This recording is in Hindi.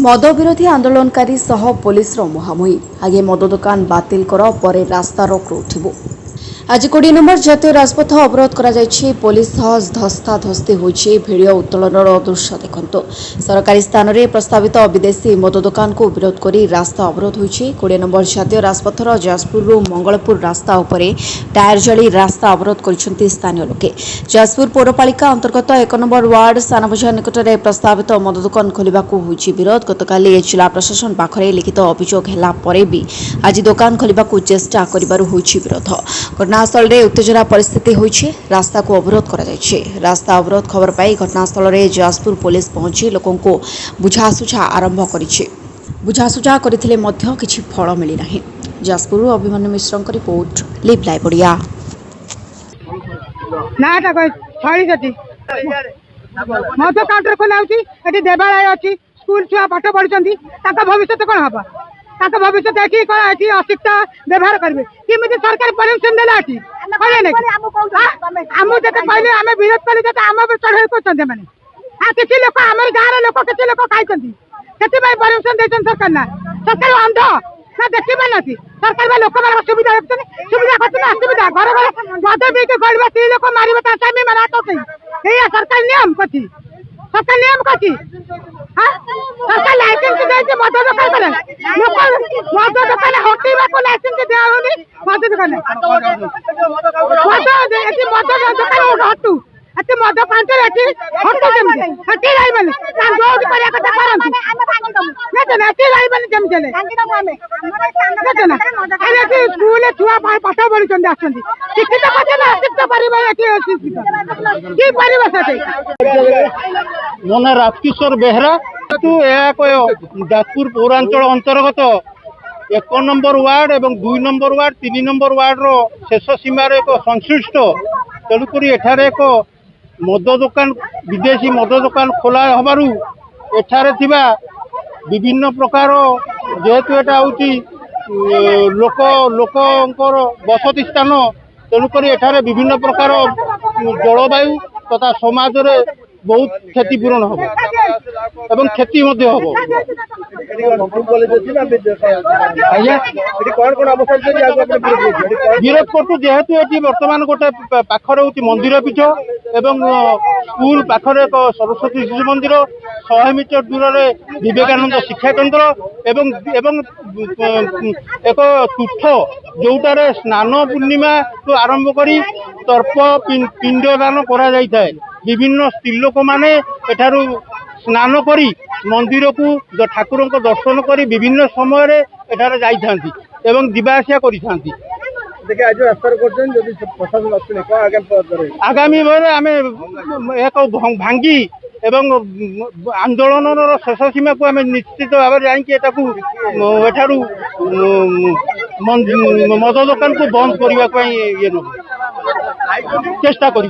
मद विरोधी आंदोलनकारी सह पुलिस मुहांमुही आगे मद दुकान बातिल कर परे रास्ता रोक उठिबो। आज 20 नंबर जातीय राजपथ अवरोध करा जायछि। पुलिस धस्ताधस्ती होछि। भिडियो उत्तोलनर दृश्य देखंतु। सरकारी स्थान में प्रस्तावित विदेशी मद दुकान को विरोध करी रास्ता अवरोध होछि। 20 नंबर जातीय राजपथर जाजपुर मंगलपुर रास्ता उपरे टायर जली रास्ता अवरोध करिसेंति स्थानीय लोके। जाजपुर पौरपालिका अंतर्गत 1 नंबर वार्ड सानबजार निकट में प्रस्तावित मद दुकान खोलिबाकू होछि विरोध। गतकाली जिला प्रशासन पाखरे लिखित अभियोग हेला परे भी आज दुकान खोलिबाकू चेष्टा करिबारु होछि विरोध। घटनास्थल में उत्तेजना परिस्थिति होइछि। रास्ता को अवरोध करा जायछि। रास्ता अवरोध खबर पाई घटनास्थल में जाजपुर पुलिस पहुंची लोकों को बुझासुझा आरंभ करिछि। बुझासुझा करथिले मध्य किछि फल मिली नाही। जाजपुर अभिमन्यु मिश्रଙ୍କ रिपोर्ट लिव लाइव ओडिया। नाटा कोइ छाड़ी जति मध काउंटर खोलाउछि। एठी देवालय अछि। स्कूल छुआ पाठ पढुछन्ती। ताका भविष्य कोन हबा? ताका भविष्य देखि कोन एठी अशिक्षा व्यवहार करबे। किमिति सरकार परमिशन देला अछि कहले नै हमु जते कहले हमें विरोध कले जते हम पे चढ़ै को चंदे माने आ किछि लोक हमर गार लोक किछि लोक खाइछन्ती। केते भाई परमिशन दैछन सरकार ना सरकार अंध ना देखि मानती। सरकार बा लोक मार सुविधा हेतने सुविधा खतने असुविधा घर घर मद भी के गड़बा ती लोक मारिबा ता सामी मारा तो सही एया सरकार नियम कथि सरकार नियम कथि हां सरकार लाइसेंस देछे मद दुकान करे लोक मद दुकान हटिबा को लाइसेंस देआउनी मद दुकान मद एति मद दुकान हटू एति मद काउंटर एति हटू केमते हटि राई माने ता जोड करिया कथा करन ना तो एति राई माने जेम चले ना एति स्कूल छुआ पाठ पढि चंदी आछंती शिक्षित कथे ना शिक्षित परिवार एति शिक्षित की परिवार से मोना राजकिशोर बेहरा तू जाजपुर पौरांचल अंतर्गत 1 नंबर वार्ड एवं 2 नंबर वार्ड 3 नंबर वार्ड रो शेष सीमार एक संश्लिष्ट तेणुक एठारे एक मद दुकान विदेशी मद दुकान खोला हबारू एठारे थिबा विभिन्न प्रकार जेहेतु एटा होची लोक लोकंकर बसती स्थान तेणुक एठारे विभिन्न प्रकार जलवायु तथा समाज रे बहुत क्षतिपूरण हम एवं क्षति हम विरोध करतु जेहेतु ये बर्तमान गोटे पाखरे हूँ मंदिर पीठ एवं स्कूल पाखरे एक सरस्वती शिशु मंदिर 100 मीटर दूर में विवेकानंद शिक्षा केन्द्र एवं एवं एक तीर्थ जोटारे स्नान पूर्णिमा तो आरंभ करी तर्प पिंडदान करा जाय थाए। विभिन्न स्त्रीलोक माने एठारू स्नान करी मंदिर को ठाकुर को दर्शन करी विभिन्न समय रे एठारे जाई थांती एवं दिबा आसिया करी थांती। देखिए आज रास्ता करछन जदि प्रशासन असले को आगामी बेले आमे एक भांगी एवं आंदोलन शेष सीमा को आमे निश्चित भाव जाई एटाकू एठारू मद दुकान को बंद करने चेष्टा करी।